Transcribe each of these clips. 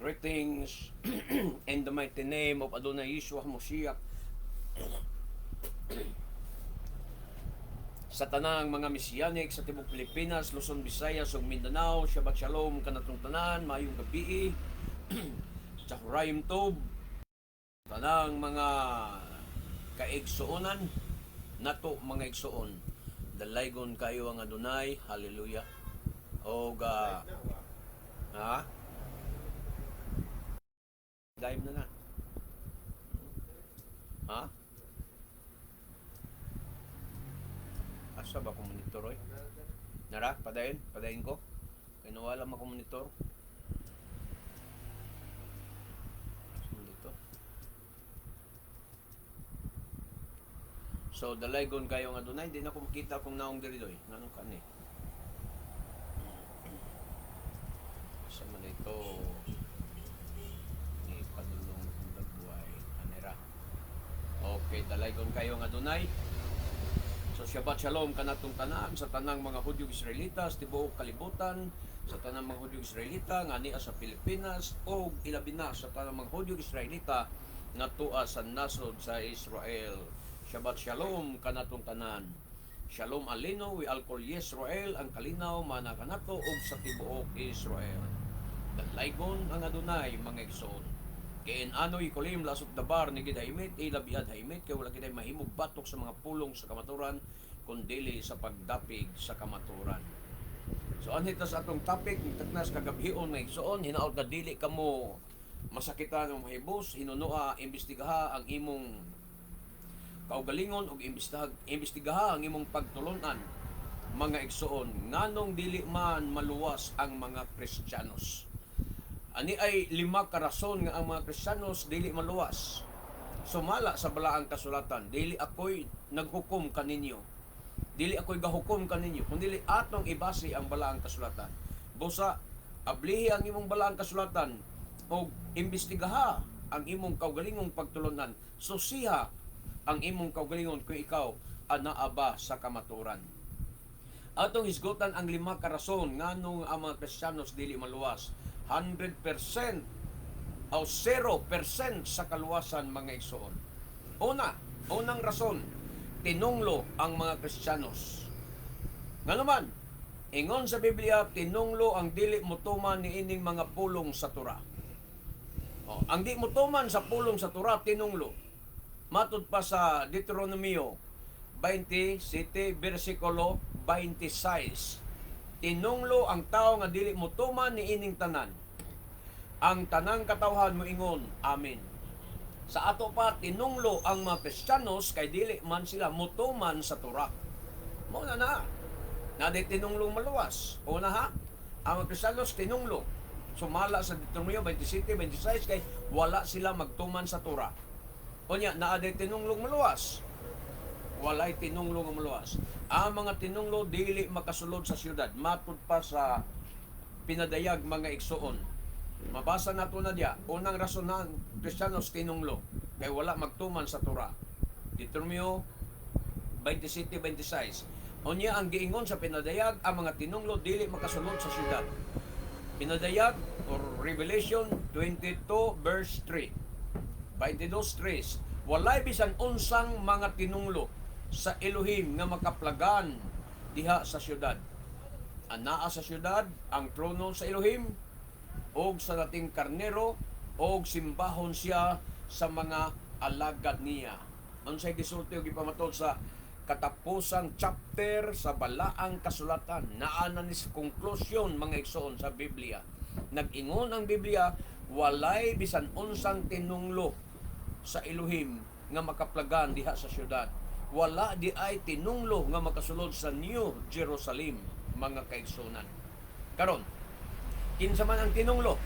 Greetings in the mighty name of Adonai Yeshua HaMashiach. Sa tanang mga Mesianic sa tibok Pilipinas, Luzon, Visayas ug Mindanao, Shabbat Shalom kanatong tanan, mayong gabi. Tsahurayim Tob, tanang mga kaigsuonan nato mga igsuon. Dalaygon kayo ang Adonai, hallelujah. O ha? Dive na na. Ha? Asa ba kung monitor oy? Nara, padayon ko. Kaya nawala ma kong monitor. Dito. So, dalaygon kayo nga dunay, di na ko makita kung naong diri doy. Nanong kani? Sa man ito. Okay, dalaygon kayo nga dunay. So Shabbat Shalom kanatong tanan sa tanang mga Hudyo Israelitas tibuok kalibutan, sa tanang mga Hudyo Israelita nga niya sa Pilipinas o ilabi na sa tanang mga Hudyo Israelita nga tuwa sa nasod sa Israel. Shabbat Shalom kanatong tanan. Shalom alino wi alkol Yisrael ang kalinaw mana kanato og sa tibuok Israel. Dalaygon ang Adonai mga igsoon. Kaya ano'y kulim lasot dabar ni gidahimit, ilabiad haimit, kaya wala kita'y mahimog batok sa mga pulong sa kamaturan, kundili sa pagdapig sa kamaturan. So anhita sa atong topic, nagtaknas kagabhion na igsoon, hinaot na dili ka mo masakitan ng mahibos, hinunua, imbestigaha ang imong kaugalingon o imbestigaha ang imong pagtulunan, mga igsoon, nganong dili man maluwas ang mga Kristiyanos. Ani ay 5 karason nga ang mga Kristiyanos dili maluwas. Sumala sa balaang kasulatan, dili ako'y naghukom kaninyo. Dili ako'y gahukom kaninyo, kundi atong ibase ang balaang kasulatan. Busa ablihi ang imong balaang kasulatan o imbestigaha ang imong kaugalingong pagtulunan. Susiha ang imong kaugalingon kung ikaw anaa ba sa kamaturan. Atong hisgutan ang 5 karason nganong ang mga Kristiyanos dili maluwas. 100% o 0% sa kaluwasan mga igsoon. Unang rason, tinunglo ang mga Kristiyanos. Nga naman, ingon sa Biblia, tinunglo ang dili mutuman ni ining mga pulong sa Torah. Ang di mutuman sa pulong sa Torah, tinunglo. Matud pa sa Deuteronomio 27, versikulo 26. Tinunglo ang tao nga dili mutuman ni ining tanan. Ang tanang katawhan mo ingon, amen. Sa ato pa, tinunglo ang mga Kristiyanos kay dili man sila mutuman sa Torah. Muna na. Naday tinunglong maluwas. Una ha, ang mga Kristiyanos tinunglo. Sumala sa Deuteronomio 27, 26 kay wala sila magtuman sa Torah. Unya, naaday tinunglong maluwas. Walay tinunglo nga maluwas. Ang mga tinunglo dili makasulod sa syudad. Matud pa sa pinadayag mga igsoon. Mabasa nato na diya. Unang rason na Kristiyanos tinunglo kay wala magtuman sa Torah. Deuteronomio 27:26. Unya ang giingon sa pinadayag ang mga tinunglo dili makasulod sa syudad. Pinadayag or Revelation 22 verse 3. 22:3. Walay bisan unsang mga tinunglo sa Elohim nga makaplagan diha sa syudad. Anaa sa syudad ang trono sa Elohim og sa dating karnero og simbahon siya sa mga alagad niya. Unsay gisulti og gipamatod sa katapusang chapter sa balaang kasulatan. Naa na ni conclusion mga igsoon sa Biblia. Nag-ingon ang Biblia walay bisan unsang tinunglo sa Elohim nga makaplagan diha sa syudad. Wala di ay tinunglo nga makasulod sa New Jerusalem mga kaigsunan. Karon, kinsa man ang tinunglo?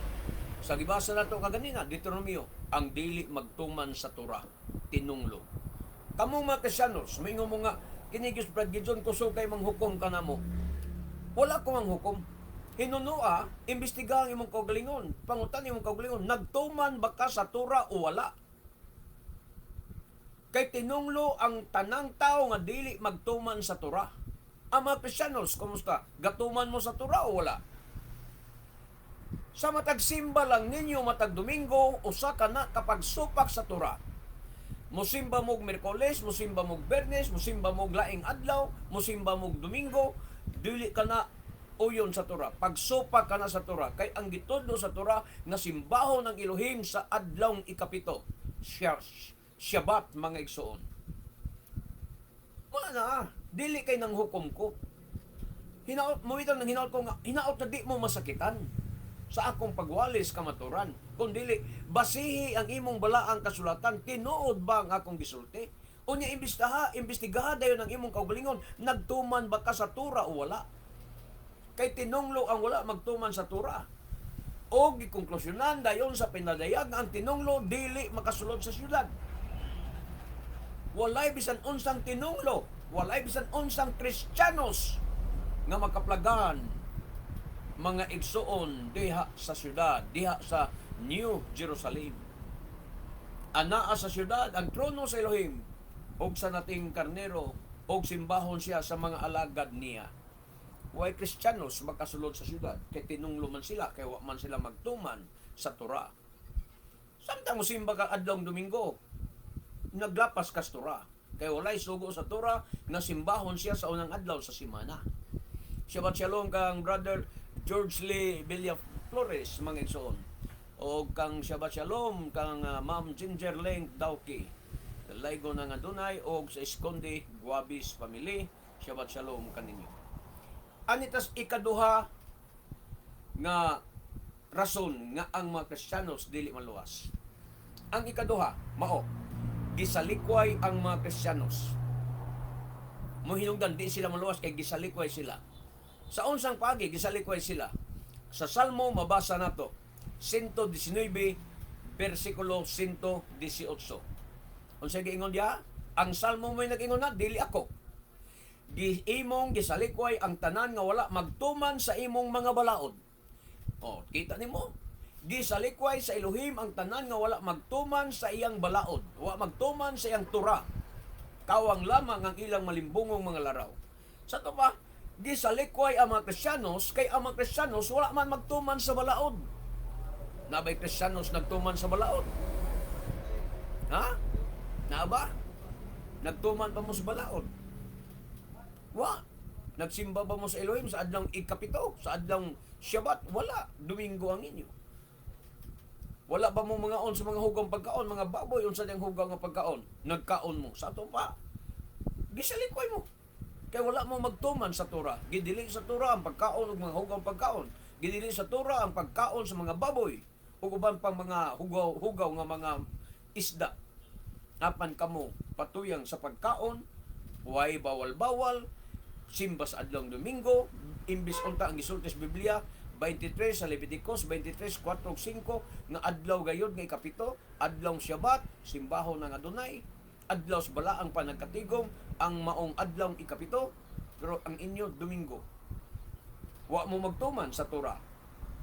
Sa gibasa nato kaganina, Deuteronomio, ang dili magtuman sa Torah, tinunglo. Kamong mga Kristiyanos, maingon mo nga kinigis Brad Gideon kusog kay manghukom kanamo. Wala ko manghukom. Hinunua, imbestiga ang imong kaugalingon, pangutan imong kaugalingon, nagtuman ba ka sa Torah o wala? Kay tinunglo ang tanang tao nga dili magtuman sa Torah. Ang mga Kristiyanos, kumusta? Gatuman mo sa Torah o wala? Sa matag simba lang ninyo matag Domingo, usa ka na kapag supak sa Tora. Musimba mog Miyerkules, musimba mog Bernes, musimba mog laing adlaw, musimba mog Domingo, dili ka na uyon sa Tora. Pagsupak ka na sa Tora, kay ang gitudlo sa Tora nga simbahon ng Elohim sa adlawng ikapito. Shabbat, mga igsoon. Wala na, dili kay nang hukom ko. Hinaot mo ito nang hinaot ko nga, hinaot na di mo masakitan sa akong pagwalis kamaturan. Kung dili, basihi ang imong balaang kasulatan, tinuod ba ang akong gisulti? Unya imbestigaha dayon ang imong kaugalingon, nagtuman ba ka sa Tura o wala? Kay tinunglo ang wala magtuman sa Tura. O gikonklusyonan dayon sa pinadayag ang tinunglo dili makasulod sa syudad. Walay bisan unsang tinunglo, walay bisan unsang Kristiyanos nga makaplagan mga igsoon diha sa syudad, diha sa New Jerusalem. Anaa sa syudad ang trono sa Elohim og sa nating karnero og simbahon siya sa mga alagad niya. Way Kristiyanos makasulod sa syudad kay tinunglo man sila kay wa man sila magtuman sa Torah. Samtang mosimba ka adlong Domingo, naglapas ka sa Torah kay walay sugo sa Torah nga simbahon siya sa unang adlaw sa semana. Shabbat Shalom kang Brother George Lee Villaflores, mga igsoon. O kang Shabbat Shalom kang Ma'am Ginger Leng Dawki. Laygo na nga dunay o sa Esconde Guabis Family. Shabbat Shalom kaninyo. Anitas ikaduha nga rason nga ang mga Kristiyanos dili maluwas. Ang ikaduha, mao, gisalikway ang mga Kristiyanos. Mohinungdan di sila maluwas kay gisalikway sila. Sa unsang pagi, gisalikway sila. Sa Salmo, mabasa nato, 119, versikulo 118. Unsay giingon diha? Ang Salmo mo'y nag-ingon na, dili ako. Imong gisalikway ang tanan nga wala magtuman sa imong mga balaod. O, kita nimo? Gisalikway sa Elohim ang tanan nga wala magtuman sa iyang balaod. Wala magtuman sa iyang Tura. Kawang lamang ang ilang malimbungong mga laraw. Sa to pa, gisalikway ang mga Kristiyanos kay ang mga Kristiyanos wala man magtuman sa balaod. Nabay Kristiyanos nagtuman sa balaod? Ha? Na ba? Nagtuman pa mo sa balaod? Wa. Nagsimba ba mo sa Elohim sa adlang ikapito? Sa adlang Shabbat? Wala. Domingo ang inyo. Wala ba mo mga on sa mga hugang pagkaon? Mga baboy on sa diyang hugang nga pagkaon? Nagkaon mo. Sa ito pa. Gisalikway mo. Kaya wala mo magtuman sa Tura. Gidili sa Tura ang pagkaon ug mga hugaw pagkaon. Gidili sa Tura ang pagkaon sa mga baboy ug uban pang mga hugaw nga mga isda. Apan kamo patuyang sa pagkaon, way bawal-bawal, simbas adlong Domingo, imbis unta ang gisulti sa Biblia 23 sa Leviticus 23:4-5 nga adlaw gayud nga ikapito, adlaw Shabbat, simbahon ng Adonai, adlaw sa balaang panagkatigom, ang maong adlaw ikapito, pero ang inyo Domingo. Wa mo magtuman sa Torah.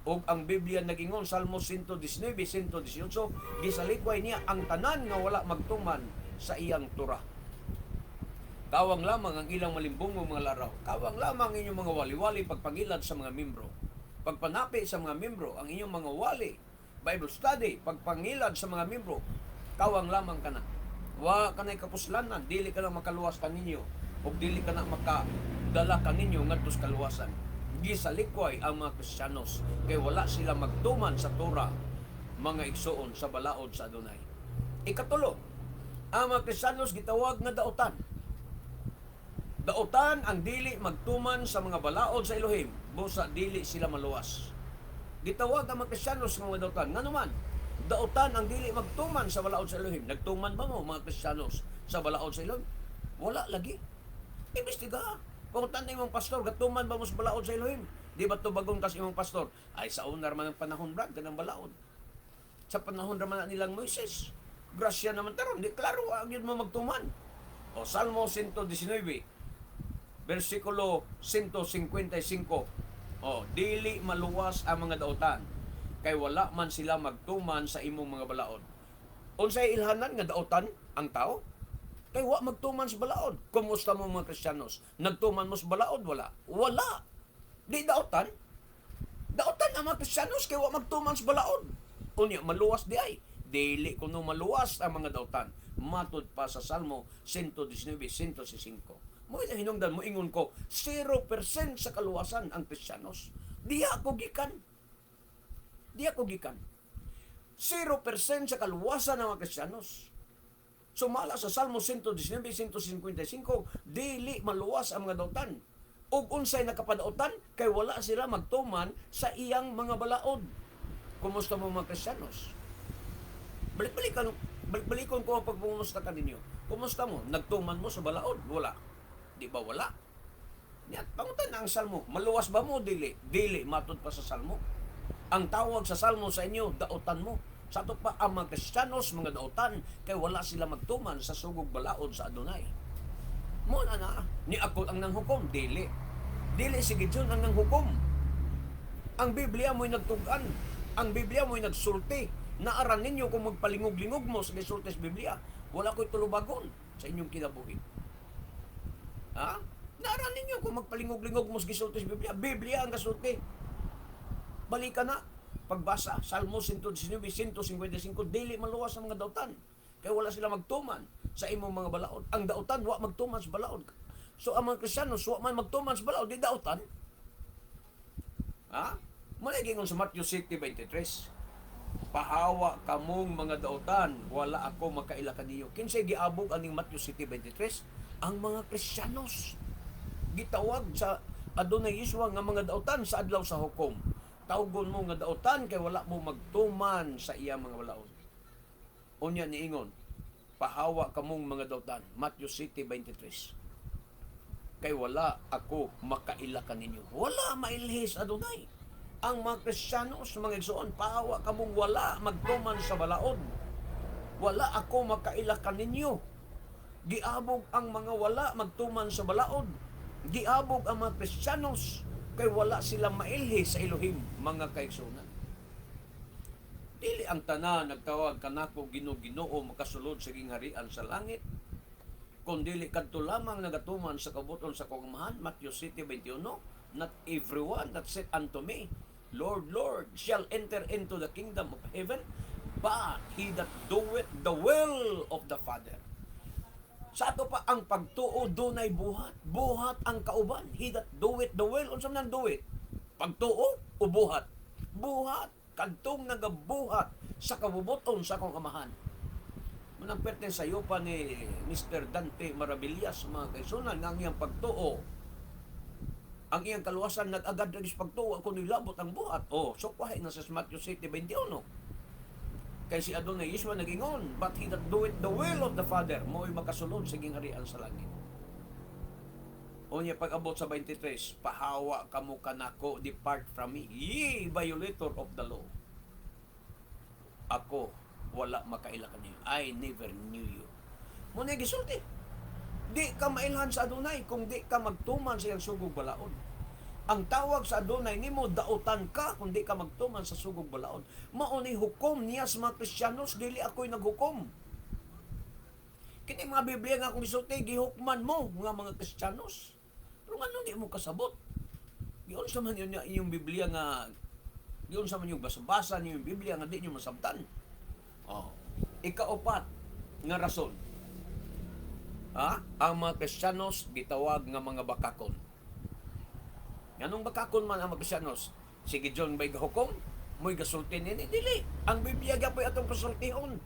O ang Biblia nag-ingon, Salmo 119, 118, gisalikway niya ang tanan nga wala magtuman sa iyang Torah. Kawang lamang ang ilang malimbungong mga laraw. Kawang lamang ang inyong mga wali-wali pagpangilad sa mga membro. Pagpanapi sa mga membro, ang inyong mga wali, Bible study, pagpangilad sa mga membro, kawang lamang ka na. Wa ka na'y kapuslanan, dili ka na makaluwas kaninyo, o dili ka na makadala kaninyo ngadto sa kaluwasan. Gisalikway ang mga Kristiyanos, kay wala sila magtuman sa Torah, mga igsoon sa balaod sa Adonai. Ikatulo, ang mga Kristiyanos gitawag nga daotan. Daotan ang dili magtuman sa mga balaod sa Elohim, busa dili sila maluwas. Gitawag ang mga Kristiyanos nga mga daotan. Nga naman, daotan ang dili magtuman sa balaod sa Elohim. Nagtuman ba mo mga Kristiyanos sa balaod sa Elohim? Wala lagi. Imbestiga. Kung tanay mong pastor, gatuman ba mo sa balaod sa Elohim? Di ba ito bagong kas imong pastor? Ay, sa unar man ang panahon, brad, ganang balaod. Sa panahon naman na nilang Moises, grasya naman taron, di klaro, ang yun mo magtuman. O, Salmo 119, versikulo 155. O, dili maluwas ang mga daotan, kay wala man sila magtuman sa imong mga balaod. Unsay ilhanan nga daotan ang tao? Kay wa magtuman sa balaod. Kumusta mo mga Kristiyanos? Nagtuman mo sa balaod? Wala. Wala. Di daotan. Daotan ang mga Kristiyanos kay wa magtuman sa balaod. Unya maluwas di ay. Dili kuno maluwas ang mga daotan. Matud pa sa Salmo 119:105. Mo ina hinungdan mo ingon ko 0% sa kaluwasan ang Kristiyanos. Diha ako gikan. Diha ako gikan. 0% sa kaluwasan ng mga Kristiyanos. Sumala sa Salmo 119:155, dili maluwas ang mga dautan. Ug unsay nakapadautan kay wala sila magtuman sa iyang mga balaod. Kumusta mo mga Kristiyanos? Balik-balikon ko ang pagpumusta ka ninyo. Kumusta mo? Nagtuman mo sa balaod? Wala. Di ba wala? Yan, pangutan na ang Salmo. Maluwas ba mo? Dili. Dili, matod pa sa Salmo. Ang tawag sa Salmo sa inyo, dautan mo. Sa ito pa, ang mga Kristiyanos, mga dautan, kay wala sila magtuman sa sugog balaod sa Adonai. Muna na, ni ako ang nanghukom. Dili. Dili, sige dyan ang nanghukom. Ang Biblia mo'y nagtugan. Ang Biblia mo'y nagsulti. Naaran ninyo kung magpalingog-lingog mo sa gisulti sa Biblia. Wala ko'y tulubagon sa inyong kinabuhi. Ha? Naaran ninyo kung magpalingog-lingog mo sa gisulti sa Biblia. Biblia ang kasulti. Balik ka na. Pagbasa, Salmo 119:155, dili maluwas ang mga dautan. Kaya wala sila magtuman sa imong mga balaod. Ang dautan, wa magtuman sa balaod. So, ang mga Kristiyanos, wa man magtuman sa balaod, di dautan. Ha? Maliging sa Matthew 7:23. Pahawa kamong mga dautan, wala ako makaila kaniyo. Kinsay giabog aning Matthew 7:23? Ang mga Kristiyanos. Gitawag sa Adonai Yeshua nga mga dautan sa adlaw sa hukom. Tawgon mo nga dautan kay wala mo magtuman sa iyang mga balaod. Unya niingon, pahawa kamong mga dautan. Matthew 7:23. Kay wala ako makaila kaninyo. Wala mailhis Adonai. Ang mga Kristiyanos, mga igsoon, pahawa kamong wala magtuman sa balaod. Wala ako makaila kaninyo. Giabog ang mga wala magtuman sa balaod. Giabog ang mga Kristiyanos kay wala sila mailhi sa Elohim, mga kaigsunan. Dili ang tanan nagtawag kanako Ginoo makasulod sa gingharian sa langit. Kung dili kadto lamang nagatuman sa kabuton sa kagamahan, Matthew 7:21, not everyone that said unto me, Lord, Lord, shall enter into the kingdom of heaven, but he that doeth the will of the Father. Sa ato pa ang pagtuo dunay buhat. Buhat ang kauban. He that doeth the will. Unsa man do it? Pagtuo o buhat? Buhat. Kadtong nagabuhat sa kabubuton sa akong amahan. Manang perten sa iyo pa ni Mr. Dante Maravillas, mga kaisunan, ng iyang pagtuo. Ang iyang kaluwasan nag-agad rin sa pagtuo kung nilabot ang buhat. So kwahe na sa Matthew 7:21. Kay si Adonai Yeshua nagingon, but he that doeth the will of the Father, mo'y makasulod sa gingharian sa langit. Unya pag-abot sa 23, pahawa kamo kanako, depart from me, ye violator of the law. Ako, wala makaila kaniyo. I never knew you. Muna gisulti. Di ka mailhan sa Adonai kung di ka magtuman sa iyang sugog balaod. Ang tawag sa Adonai nimo, dautan ka kung di ka magtuman sa sugog balaod. Mauni hukom niya sa mga Kristiyanos, dili ako'y naghukom. Kini mga Biblia nga kung isulti, gihukman mo nga mga Kristiyanos. Pero ano di mo kasabot? Giyon sa man yun yung Biblia nga, giyon sa man yung basa-basa niyo yung Biblia nga di nyo masabtan. Ikaapat nga rason. Ang mga Kristiyanos gitawag nga mga bakakon. Anong bakakon man ang mga Kristiyanos? Sige John, may gahukom? Mo'y gasulti nini? Dili. Ang Biblia gapoy atong pasultihon.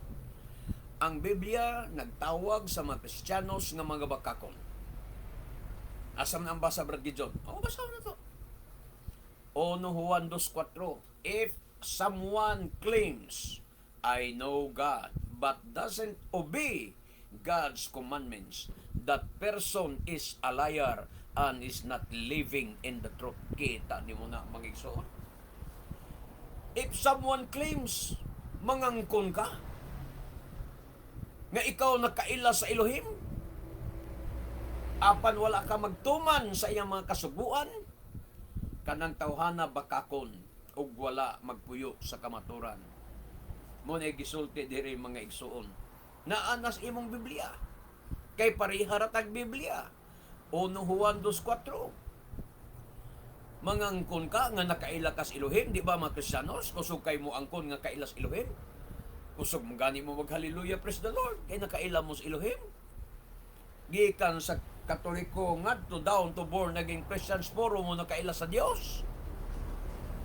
Ang Biblia nagtawag sa mga Kristiyanos nga mga bakakon. Asam na ang basa, Brad Gijon? Basa na to. 1 Juan 2:4. If someone claims, I know God, but doesn't obey God's commandments, that person is a liar and is not living in the truth. Kita ni mo na mag-igsoon. If someone claims, mangangkon ka, nga ikaw nakaila sa Elohim, apan wala ka magtuman sa iyang mga kasubuan, kanang tawhana bakakon, ug wala magpuyo sa kamaturan. Muna gisulti diri mga igsoon. Naanas imong Biblia. Kay pariharat ang Biblia. 1 Juan 2:4. Mangangkon ka nga nakaila kas Elohim, di ba mga Kristiyanos? Kusog kay mo angkon nga kailas Elohim. Kusog mo gani mo mag-hallelujah, praise the Lord. Kay nakaila mo sa Elohim. Gikan sa Katoliko ngadto down to born naging Christians, puro mo nakaila sa Dios.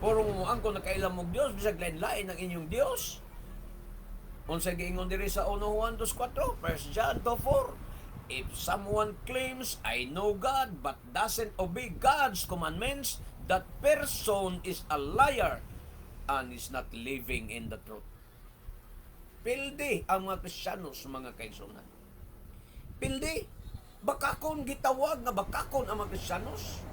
Puro mo angkon nakaila mo Dios, bisag lain-lain ang inyong Dios. Unsa giingon diri sa 1 Juan 2:4, 1 John 2:4. If someone claims, I know God, but doesn't obey God's commandments, that person is a liar and is not living in the truth. Pildi ang mga Kristiyanos, mga kaigsunan. Pildi. Bakakon, gitawag nga bakakon ang mga Kristiyanos.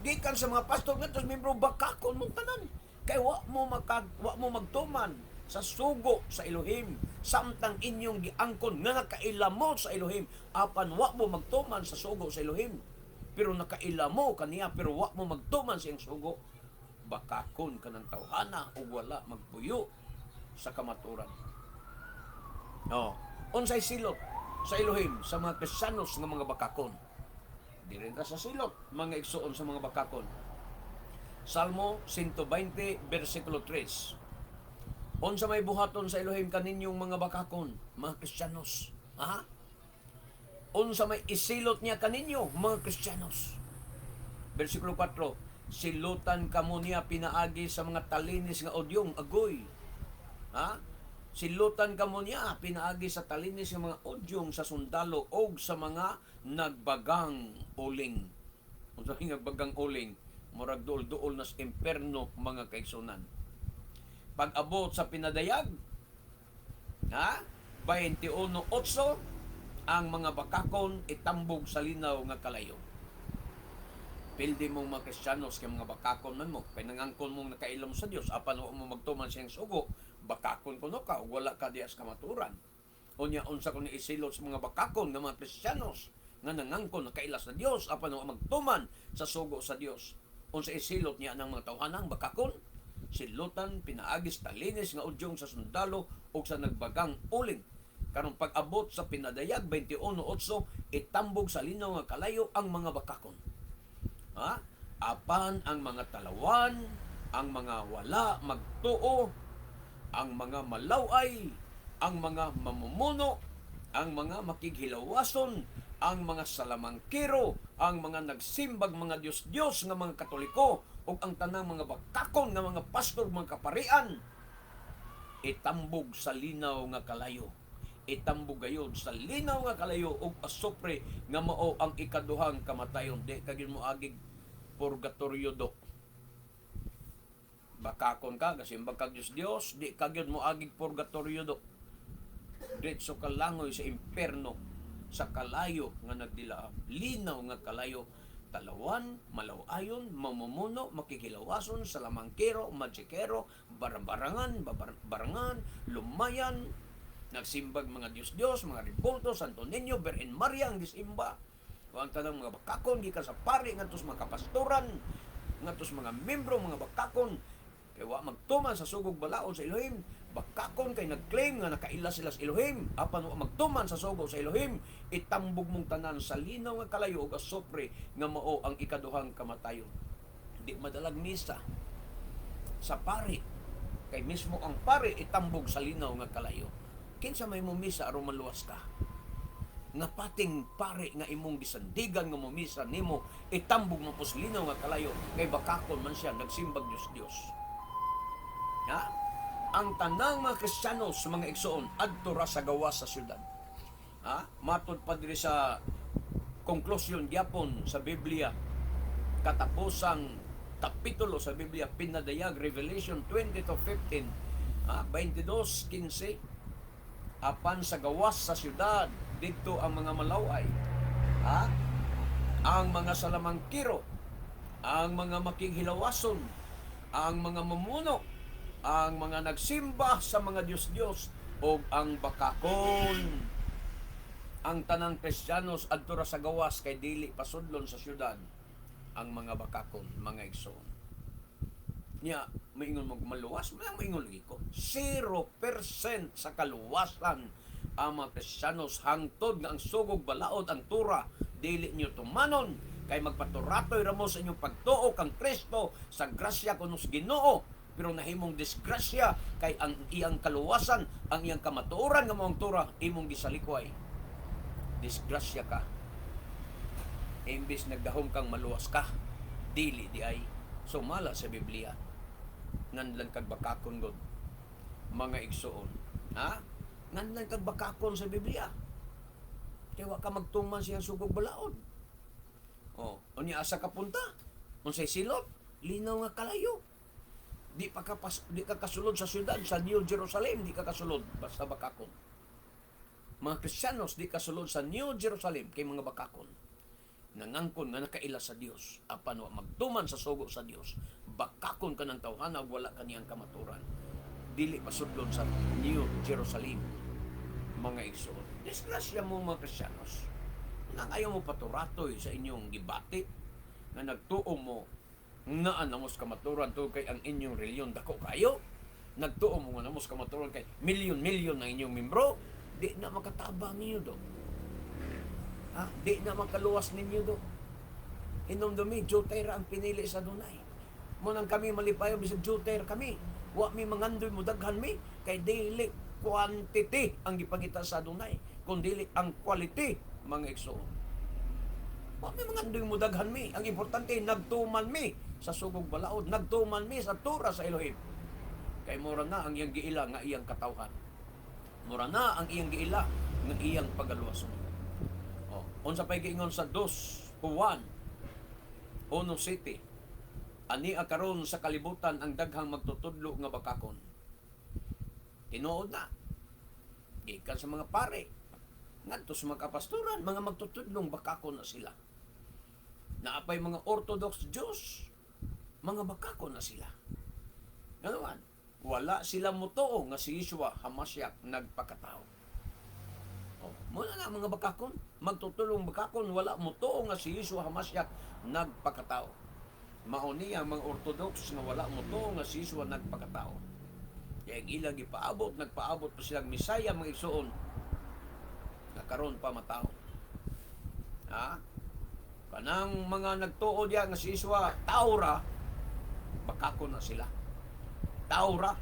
Gikan sa mga pastor nga, tos membro, bakakon mong tanan. Kaya wa mo magtuman sa sugo sa Elohim, samtang inyong giangkon nga nakaila mo sa Elohim, apan wa mo magtuman sa sugo sa Elohim, pero nakaila mo kaniya, pero wa mo magtuman sa iyang sugo, bakakon ka ng tawhana o wala magpuyo sa kamaturan. Unsay silot sa Elohim sa mga Kristiyanos nga mga bakakon? Di rin ka sa silot, mga igsuon sa mga bakakon. Salmo 120, versikulo 3. Unsa may buhaton sa Elohim kaninyong mga bakakon, mga Kristiyanos? Ha? Unsa may isilot niya kaninyo, mga Kristiyanos? Versikulo 4, silutan kamo niya pinaagi sa mga talinis nga odyong agoy. Ha? Silutan kamo niya pinaagi sa talinis nga mga odyong sa sundalo o sa mga nagbagang uling. Unsa may nagbagang uling? Murag duol-duol nas imperno, mga kaigsunan. Pag-abot sa pinadayag, 21:8, ang mga bakakon itambog sa linaw nga kalayo. Pildi mong mga Kristiyanos kay mga bakakon man mo, kay nangangkon mong nakailam sa Dios, apan wa mo magtuman siyang sugo, bakakon kuno ka, wala ka dias kamaturan. Unya unsa kun isilot sa mga bakakon nga mga Kristiyanos nga nangangkon nakaila sa Dios, apan wa magtuman sa sugo sa Dios. Unsa isilot niya ng mga tawhanang bakakon? Silutan, pinaagis, talinis nga udyong sa sundalo o sa nagbagang uling. Karong pag-abot sa pinadayag 21:8, itambog sa linaw nga kalayo ang mga bakakon. Apan ang mga talawan, ang mga wala magtuo, ang mga malaway, ang mga mamumuno, ang mga makighilawason, ang mga salamangkiro, ang mga nagsimbag mga Diyos-Diyos nga mga Katoliko, o ang tanang mga bakakon nga mga pastor, mga kaparian, itambog sa linaw nga kalayo. Itambog gayon sa linaw nga kalayo og asopre nga mao ang ikaduhang kamatayon. Di kagid mo agig purgatorio do. Bakakon ka, kasimbag kag Diyos-Diyos, di kagid mo agig purgatorio do. Diretso ka langoy sa imperno, sa kalayo nga nagdila. Linaw nga kalayo. Talawan, malawayon, mamumuno, makikilawason, salamangkero, magikero, barangan, lumayan, nagsimbag mga Diyos-Diyos, mga Ribulto, Santo Niño, Virgen Maria, ang gisimba. O ang tanang mga bakakon, gikan sa pari, ngadtos mga kapastoran, ngadtos mga membro, mga bakakon, kaya wa magtuman sa sugog balaod sa Elohim. Bakakon kay nag-claim nga nakaila sila sa Elohim, apan wa magtuman sa sugog sa Elohim, itambog mong tanan sa linaw nga kalayo ug asopre nga mao ang ikaduhang kamatayon. Di madalag misa sa pari, kay mismo ang pari itambog sa linaw nga kalayo. Kinsa may mo misa aron maluwas ka? Nga pating pari nga imong gisandigan nga mo misa nimo itambog mo pus linaw nga kalayo, kay bakakon man siya nagsimbag Diyos-Diyos. Ang tanang mga Kristiyanos, mga igsoon, adto ra sa gawas sa syudad. Matod pa diri sa konklusyon gyapon sa Biblia, katapusang kapitulo sa Biblia, pinadayag, Revelation 20:15, 22:15, apan sa gawas sa syudad, dito ang mga malaway, ang mga salamangkiro, ang mga makighilawason, ang mga mamuno, ang mga nagsimba sa mga Diyos-Diyos, o ang bakakon. Ang tanang Kristiyanos adto ra sa gawas, kay dili pasudlon sa syudad ang mga bakakon, mga igsoon. Nya, maingon mo maluwas, maingon lagi ko. 0% sa kaluwasan ang mga Kristiyanos, hangtod nga ang sugog balaod ang tura, dili nyo tumanon, kay magpaturatoy ramo sa inyong pagtuo kang Kristo sa grasya kuno sa Ginoo, pero nahimong disgrasya kay ang iyang kaluwasan, ang iyang kamatuoran nga maong tura imong gisalikway. Disgrasya ka. Imbis nagdahom kang maluwas ka, dili di ay sumala sa Biblia. Nganlan kag bakakon god mga igsoon. Ha? Nganlan kag bakakon sa Biblia. Kaya wa ka magtuman siyang sugog balaod. Oh, unya asa ka punta? Unsay silot? Linaw nga kalayo. Di ka kasulod sa syudad sa New Jerusalem, di ka kasulod basta bakakon. Mga Kristiyanos di kasulod sa New Jerusalem kay mga bakakon. Nangangkon nga nakaila sa Dios, apan wa magtuman sa sugo sa Dios. Bakakon ka ng tawhana, wala kaniyang kamaturan. Dili pasudlon sa New Jerusalem, mga igsoon. Disgrasya mo mga Kristiyanos. Nang ayaw mo paturatoy sa inyong gibati, nga nagtuo mo nga anamos kamaturan to kay ang inyong reliyon dako kayo. Nagtuo mo nga anamos kamaturan kay milyon-milyon ng inyong membro, di na makatabang niyo do. Ha? Di na makaluwas ninyo do. Hinumdumi, Juter ang pinili sa Dunay. Munang kami malipayo, bisag Juter kami. Wa mi mangandoy mo daghan mi, kay dili quantity ang gipangita sa Dunay, kundi ang quality, mga igsoon. Wa mi mangandoy mo daghan mi. Ang importante, nagtuman mi sa sugog balaod, nagtuman mi sa tura sa Elohim. Kay mura na ang iyang giila nga iyang katawhan. Mura na ang iyang giila nga iyang pagaluwason. Unsa pay giingon sa 2 Juan 1:7, ani karon sa kalibutan ang daghang magtutudlo nga bakakon. Tinuod na gikan sa mga pare ngadto sa mga kapastoran, mga magtutudlong bakakon na sila. Naapay mga Orthodox Jews, mga bakakon na sila. Ngayon, wala sila mutuo nga si Yeshua HaMashiach nagpakatao. Muna na mga bakakon, magtutulong bakakon, wala mo to nga si Yeshua HaMashiach nagpakatao. Mauni ang mga Orthodox nga wala mo to nga si Yeshua nagpakatao. Kaya ang ilang ipaabot, nagpaabot pa silang Misaya mga igsoon na karon pa matao. Ha? Kanang mga nagtuo diya nga si Yeshua taura, bakakon na sila. Taura.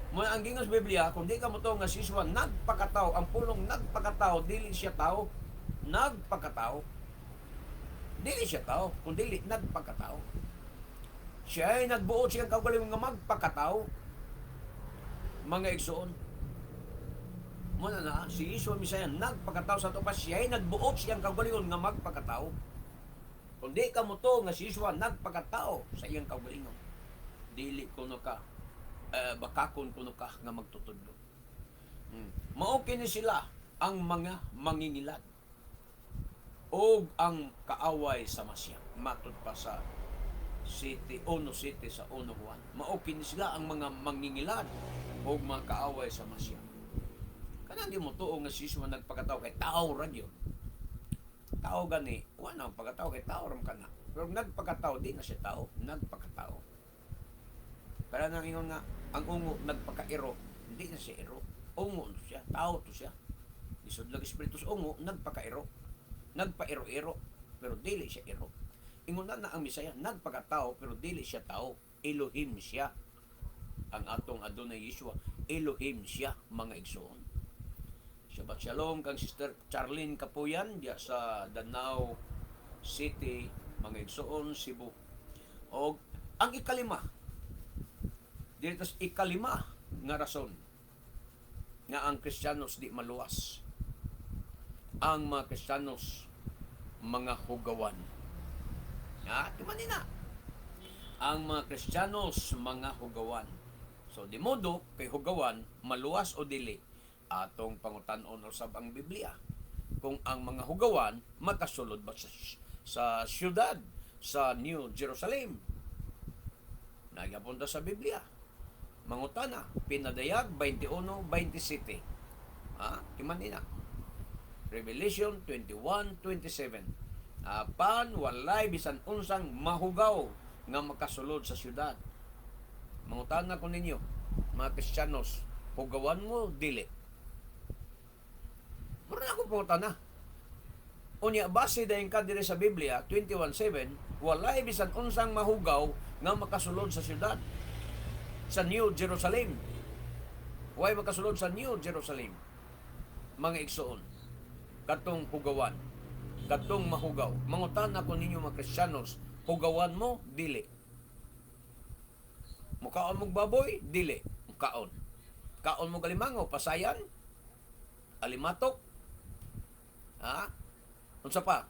Muna ang gingon sa Biblia, kung di ka mo to nga si Yeshua nagpakatao, ang pulong nagpakatao, dili siya tao, nagpakatao. Dili siya tao, kung dili nagpakatao. Siya ay nagbuot siyang kaugalingon nga magpakatao. Mga igsoon. Muna na, si Yeshua Misaya nagpakatao sa tupas, siya ay nagbuot siyang kaugalingon nga magpakatao. Kung di ka mo to nga si Yeshua nagpakatao sa iyang kaugalingon, dili kuno ka bakakon kuno ka nga magtutudlo. Mao kini sila ang mga mangingilad o ang kaaway sa Masya. Matod pa sa 1:7 sa 1 Juan. Mao kini sila ang mga mangingilad o mga kaaway sa Masya. Kana di mo tuo nga si Yeshua nagpakatao kay tao ra gyud. Tao gani, wala pagkatao kay tao ram kana. Pero nagpakatao di na siya tao, nagpakatao. Kaya nang ingon nga, ang ungo nagpakairo, hindi na siya iro. Ungo to siya, tao to siya. Isod lang espiritu sa ungo, nagpakairo. Nagpairo-iro, pero dili siya iro. Ingon na ang Misaya, nagpakatao, pero dili siya tao. Elohim siya. Ang atong Adonai Yeshua, Elohim siya, mga igsoon. Shabbat Shalom kang Sister Charlene Kapuyan, diya sa Danao City, mga igsoon, Cebu. O ang ikalima, dito sa ikalima nga rason nga ang Kristiyanos di maluwas. Ang mga Kristiyanos mga hugawan. Ya, di man na. Ang mga Kristiyanos mga hugawan. So di modo kay hugawan maluwas o dili atong pangutan-on usab ang Biblia. Kung ang mga hugawan makasulod ba sa syudad sa New Jerusalem. Nagyapunta sa Biblia. Mangutana, Pinadayag 21:27. Timan nina. Revelation 21:27. Apan walay bisan unsang mahugaw nga makasulod sa syudad. Mangutana ko ninyo, mga Kristiyanos, hugawan mo dili. Mura na akong pangutana. Unya base dayon ka diri sa Biblia 21:7, walay bisan unsang mahugaw nga makasulod sa syudad sa New Jerusalem. Way makasulod sa New Jerusalem. Mga igsoon, katong hugawan, katong mahugaw. Mangutan ako ninyo mga Kristiyanos, hugawan mo dili. Mukaon mong baboy, dili. Mukaon. Kaon mo galimango, pasayan, alimatok, ha? Unsa pa?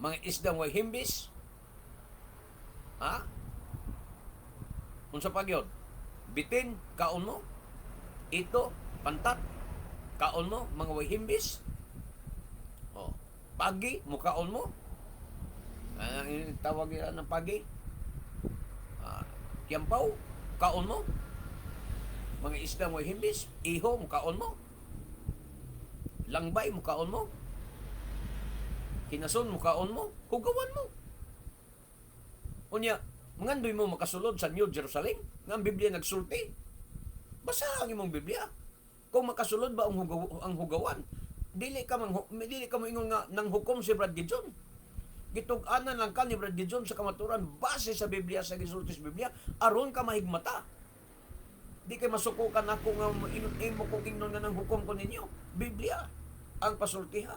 Mga isdang way himbis, ha? Unsa pa gyud? Bitin, kaon mo. Ito, pantat, kaon mo, mga way himbis. Oh, pagi, mukaon mo. Ang tawag yan ng pagi. Kiyampaw, kaon mo. Mga isdang way himbis, iho, mukaon mo. Langbay, mukaon mo. Kinason, mukaon mo. Hugawan mo. Unya, mangandoy mo makasulod sa New Jerusalem nga ang Biblia nagsulti. Basahan imong Biblia. Kung makasulod ba ang hugawan, dili ka mo ingon nga nang hukom si Brad Gideon. Gitug-anan lang ka ni Brad Gideon sa kamaturan base sa Biblia, sa gisulti sa Biblia, aron ka mahigmata. Di kay masukukan ako nga imo kong ingnon nga nang hukom ko ninyo. Biblia ang pasultiha.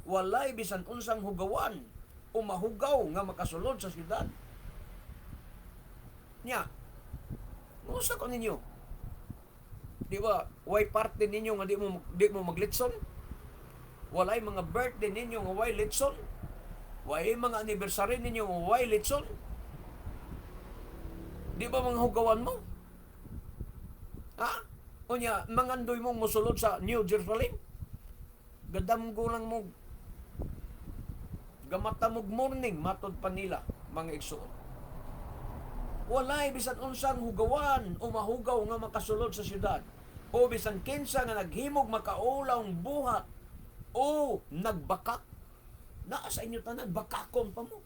Walay bisan unsang hugawan o mahugaw nga makasulod sa syudad. Nya, musta ko ninyo? Di ba, way parte ninyo nga di mo maglitson? Walay mga birthday ninyo nga way litson? Way mga anniversary ninyo nga way litson? Di ba mga hugawan mo? Ha? O nya, mangandoy mong musulod sa New Jerusalem? Gadamgo lang mo. Gamata mog morning, matod pa nila, mga igsoon. Walay bisan unsang hugawan o mahugaw nga makasulod sa syudad. O bisan kinsa nga naghimog makaulawng buhat o nagbakak. Naa sa inyo tanan, bakakon pa mo.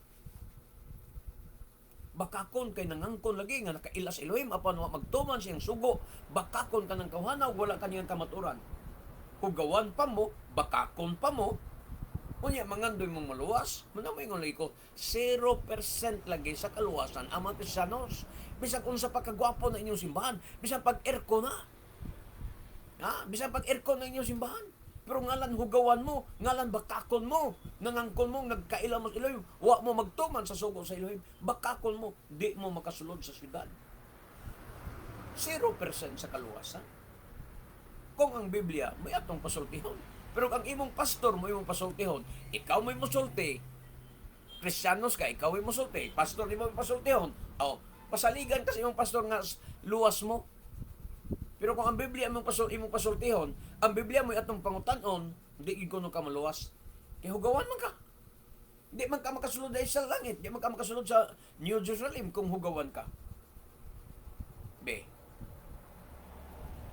Bakakon kay nangangkon lagi nga nakailas Elohim apan wa magtuman siyang sugo. Bakakon ka ng kawhanaw, wala kaniyang kamaturan. Hugawan pa mo, bakakon pa mo. Unya, mangandoy mong maluwas. Manamay ng liko, 0% lagi sa kaluwasan ang mga Kristiyanos. Bisan kung sa pagkagwapo na inyong simbahan, bisan pag-erko na. Ha? Bisan pag-erko na inyong simbahan. Pero ngalan hugawan mo, ngalan bakakon mo, nangangkon mo, nagkaila mo sa Elohim, wa mo magtuman sa sugo sa Elohim, bakakon mo, di mo makasulod sa syudad. 0% sa kaluwasan. Kung ang Biblia, may atong pasultihon. Pero ang imong pastor mo imong pasultihon, ikaw mo pasulti, Kristiyanos ka, ikaw mo pasulti, pastor di mo pasultihon, pasaligan kasi imong pastor nga luwas mo. Pero kung ang Biblia imong pasultihon, ang Biblia mo atong pangutan-on, di gid ka maluwas. Kaya hugawan man ka. Di man ka makasulod sa langit, di man ka makasulod sa New Jerusalem kung hugawan ka. Be.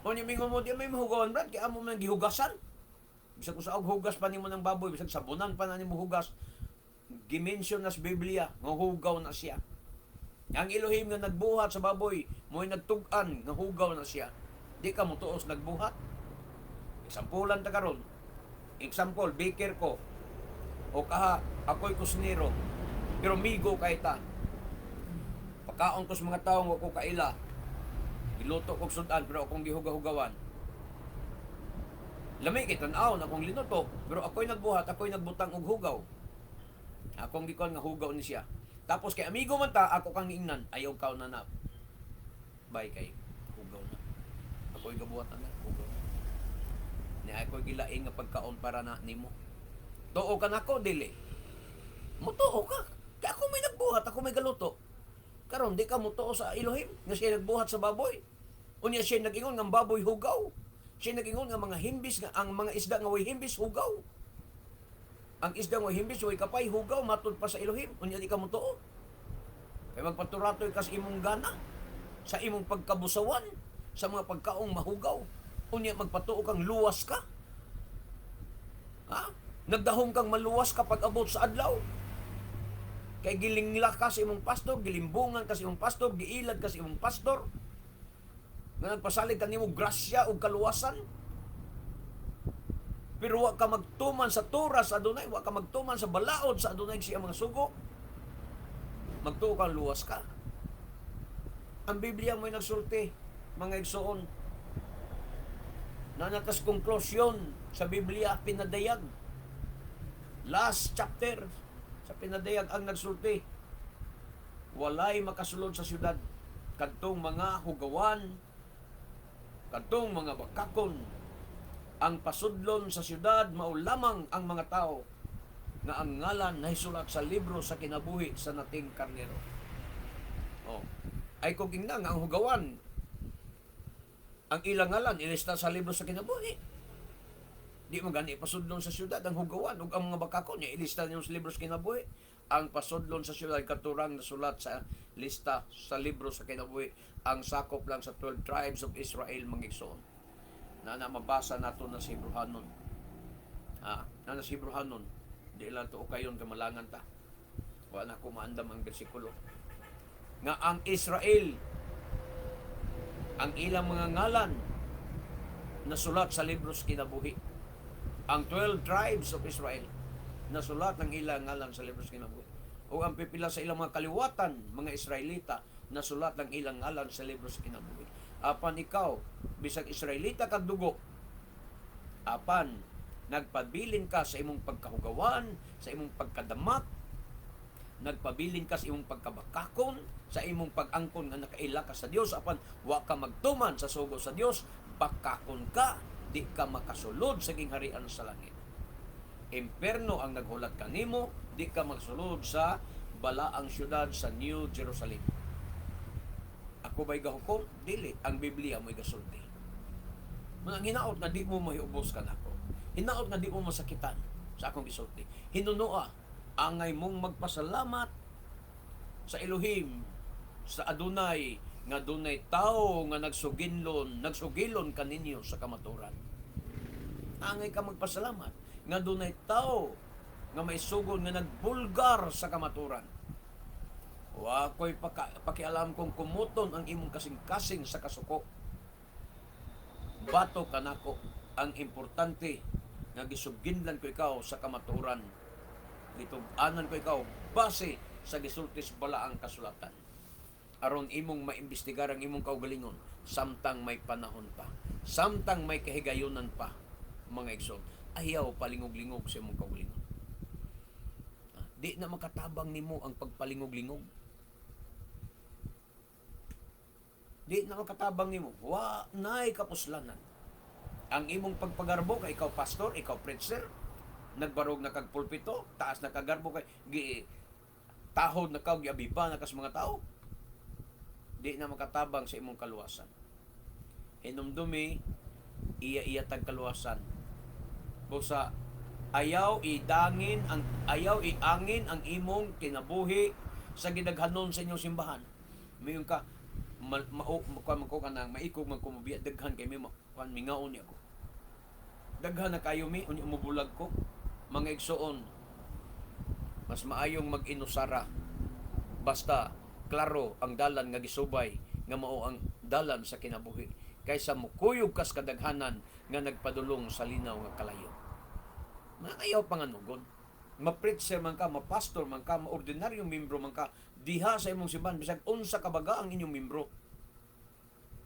O niya mingon mo, di may mahugawan, Brad, kaya amo man gihugasan. Bisag kung sa hugas pa nimo ng baboy, bisag sabunan pa na nimo hugas, gimension na sa Biblia, nga hugaw na siya. Ang Elohim nga nagbuhat sa baboy, mo'y nagtug-an, nga hugaw na siya. Di ka mo tuos nagbuhat. Exampulan ta karon. Example, baker ko. O kaha, ako'y kusnero. Pero migo kay ta. Pagkaon ko sa mga taong ako kaila. Giluto kong sudan, pero akong gihuga-hugawan. Lami kay tan-aw na akong linuto, pero ako'y nagbuhat, ako'y nagbutang og hugaw. Akong gikon nga hugaw ni siya. Tapos kay amigo man ta, ako kang ingnan, ayaw ka na na. Bye kay hugaw na. Ako'y gabuhat na hugaw na. Ni ako'y gilaing nga pagkaon para na nimo. Tuo ka nako dili. Mutuo ka. Kaya ako may nagbuhat, ako may galuto. Karon di ka mutuo sa Elohim nga siya nagbuhat sa baboy. Unya siya nag-ingon nga baboy hugaw. Siya nag-ingon nga mga himbis nga ang mga isda nga way himbis hugaw. Ang isda nga way himbis way kapay hugaw matud pa sa Elohim. Unya di ka mutuo. Kay magpaturatoy ka sa imong gana, sa imong pagkabusawan, sa mga pagkaong mahugaw. Unya magpatuo kang luwas ka. Ha? Nagdahom kang maluwas kapag abot sa adlaw. Kay gilingla ka sa imong pastor, gilimbungan ka sa imong pastor, giilad ka sa imong pastor. Nga nagpasalig ka nimo grasya o kaluwasan. Pero wa ka magtuman sa Torah sa Adonai, wa ka magtuman sa balaod sa Adonai siya mga sugo, magtuo kang luwas ka. Ang Biblia mo'y nagsulti, mga igsoon, na natas konklusyon sa Biblia, pinadayag. Last chapter sa pinadayag ang nagsulti, walay makasulod sa syudad, kadtong mga hugawan, kadtong mga bakakon, ang pasudlon sa syudad mao lamang ang mga tao nga ang ngalan nahisulat sa libro sa kinabuhi sa nating karnero. Oh. Ay kung ingna nga ang hugawan, ang ilang ngalan ilista sa libro sa kinabuhi. Di mo gani pasudlon sa syudad ang hugawan ug ang mga bakakon niya ilista niyo sa libro sa kinabuhi. Ang pasudlon sa syudad katurang nasulat sa lista sa libro sa kinabuhi. Ang sakop lang sa 12 tribes of Israel mga igsoon. Na mabasa nato na sa Hebrehanon. Na sa Hebrehanon, di lang to kayon kamalangan ta. Wa na ko maandam ang bersikulo. Nga ang Israel, ang ilang mga ngalan nasulat sa libro sa kinabuhi. Ang 12 tribes of Israel nasulat ng ilang ngalan sa libro sa kinabuhi. O ang pipila sa ilang mga kaliwatan, mga Israelita, nasulat ng ilang ngalan sa libro sa kinabuhi. Apan ikaw, bisag Israelita kag dugo, apan nagpabilin ka sa imong pagkahugawan, sa imong pagkadamak, nagpabilin ka sa imong pagkabakakon, sa imong pag-angkon nga nakaila ka sa Dios, apan wa ka magtuman sa sugo sa Dios, bakakon ka, di ka makasulod sa gingharian sa langit. Imperno ang naghulat kanimo, di ka magsulod sa balaang syudad sa New Jerusalem. Ako ba'y gahukom? Dili. Ang Biblia mo'y gasulti. Mga hinaot nga di mo mahiubos ka na ako. Hinaot nga di mo masakitan sa akong gisulti. Hinunoa, angay mong magpasalamat sa Elohim, sa Adonai, nga dunay tao nga nagsugilon kaninyo sa kamaturan. Angay ka magpasalamat nga dunay tao nga may sugod nga nagbulgar sa kamaturan. Wa ko'y pakialam kung kumuton ang imong kasing-kasing sa kasuko. Bato kanako, ang importante nga gisugginlan ko ikaw sa kamaturan. Gitug-anan ko ikaw base sa gisulti sa balaang kasulatan. Aron imong maimbestigar ang imong kaugalingon samtang may panahon pa. Samtang may kahigayunan pa, mga igsoon. Ayaw palingog-lingog sa imong kaugalingon. Di na makatabang nimo ang pagpalingog-lingog. Di na makatabang nimo. Wa nay kapuslanan. Ang imong pagpagarbo kay ikaw pastor, ikaw preacher, nagbarog na kag pulpito, taas na kagarbo kay tahod na kag giabiba na kas mga tao. Di na makatabang sa imong kaluwasan. Hinumdumi iya tag kaluwasan. Busa ayaw iangin ang imong kinabuhi sa gidaghanon sa inyong simbahan. Mayon ka maikog man ko mabiya daghan kay mi mingaon ni ako. Daghan na kayo mi unya mo bulag ko. Mga igsoon, mas maayong mag-inusara basta klaro ang dalan nga gisubay nga mao ang dalan sa kinabuhi kaysa mukuyog kas kadaghanan nga nagpadulong sa linaw nga kalayo. Maayaw panganugon. Ma-preacher man ka, ma-pastor man ka, ma-ordinaryong membro man ka, diha sa imong simbahan bisag unsa ka baga ang inyong membro.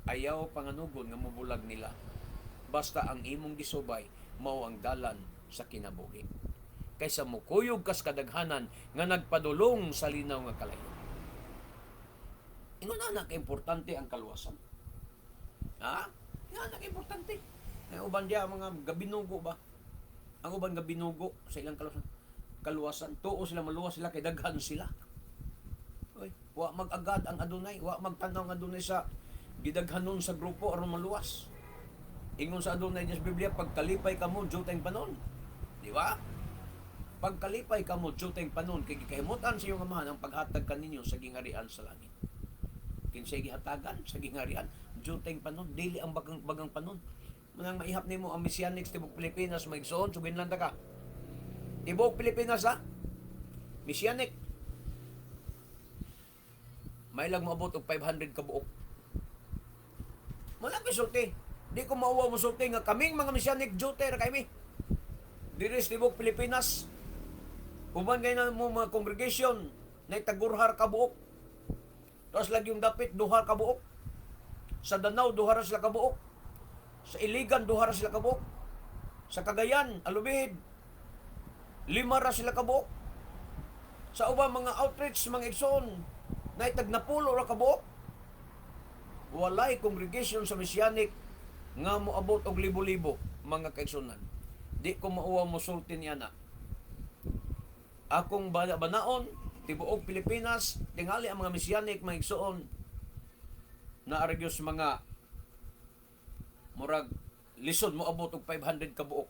Ayaw panganugon nga mobulag nila. Basta ang imong gisubay mao ang dalan sa kinabuhi. Kaysa mukuyog kas kadaghanan nga nagpadulong sa linaw nga kalayo. Ingon na ka-importante ang kaluwasan. Ha? Yan ang importante. Ang uban diya mga gabinugo ba? Ang uban gabinugo sa ilang kaluwasan. Tuo sila, maluwas sila, kay daghan sila. Oy, wa mag-agad ang Adonai, wa magtanaw ang Adonai sa gidaghanon sa grupo aron maluwas. Ingon sa Adonai sa Biblia, pagkalipay kamo jutay panon. Di ba? Pagkalipay kamo jutay panon, kay gikahimutan sa iyong amahan ang paghatag kaninyo sa gingharian sa langit. Kinsay gihatagan sa gingharian, jutay panon, dili ang bagang panon. Manang maihap nimo ang Messianics tibok Pilipinas, maigsoon, sugin lang ta ka. Tibok Pilipinas ha? Messianic. May lang maabot og 500 ka buok. Malaki sulti. Di ko mauwa mo sulti nga kaming mga Messianic jote ra kay mi. diri sa tibok Pilipinas. Human ngayon na mo mga congregation na itagurhar kabuok. Tapos lagi yung dapit, duhar kabuok. Sa Danau, duhar sila kabuok. Sa Iligan, duhar sila kabuok. Sa Cagayan, Alubihid, 5 ra sila kabuok. Sa ubang mga outreach, mga igsoon, na itagnapulo ra kabuok. Walay congregation sa Messianic nga moabot og libo-libo mga kaigsunan. Di ko mauwa mo sulti niya na. Akong banaon, tibuok Pilipinas, tingali ang mga Messianic, mga igsoon, na argyos mga murag lisod mo abot og 500 kabuok.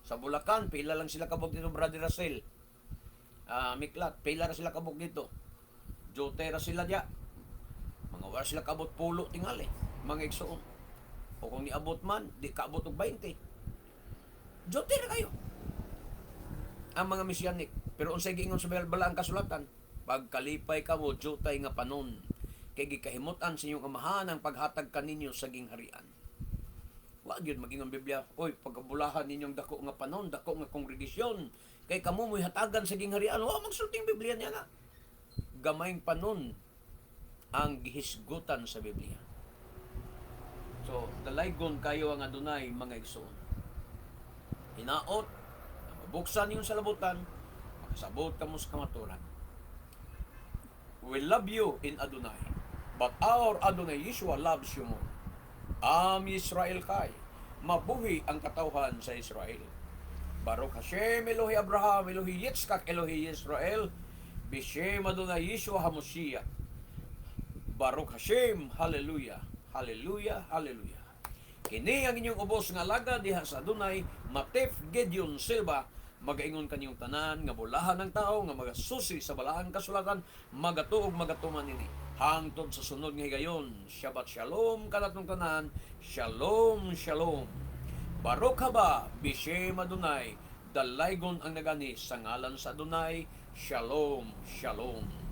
Sa Bulacan, pila lang sila kabuok dito, Brother Russell. Miklat, pila ra sila kabuok dito. Jote ra sila diya. Mga wala sila kabot pulo tingali, mga igsoon. O kung niabot man, di kaabot og 20. Jote ra kayo. Ang mga Messianic. Pero unsay giingon sa balaang kasulatan, pagkalipay ka mo, jotay nga panon. Kay gikahimutan sa inyong amahan ang paghatag kaninyo sa gingharian. Wa gyud magingon Biblia, oy pagkabulahan ninyong dako nga panon, dako nga kongregasyon, kay kamo mo'y hatagan sa gingharian. Wa magsulting Biblia niya na. Gamayng panon ang gihisgutan sa Biblia. So, dalaygon kayo ang adunay mga igsoon. Hinaot, mabuksan niyo sa labutan, makasabot ka mo sa kamaturan. We love you in Adonai, but our Adonai Yeshua loves you more. Am Yisrael kay, mabuhi ang katawhan sa Israel. Baruch Hashem Elohi Abraham, Elohi Yitzchak, Elohi Yisrael, Bishem Adonai Yeshua HaMoshiach. Baruch Hashem, hallelujah, hallelujah, hallelujah. Kini ang inyong ubos nga laga diha sa Adonai, Matef Gedeon Silva, magaingon kanyong tanan nga bulahan ng tao nga magasusi sa balaang kasulatan, magatuog magatuman ini. Hangtod sa sunod nga higayon, Shabbat Shalom kanatong tanan, Shalom, Shalom. Baruch haba, Bishem Adonai, dalaygon ang nagani sa ngalan sa Adonai, Shalom, Shalom.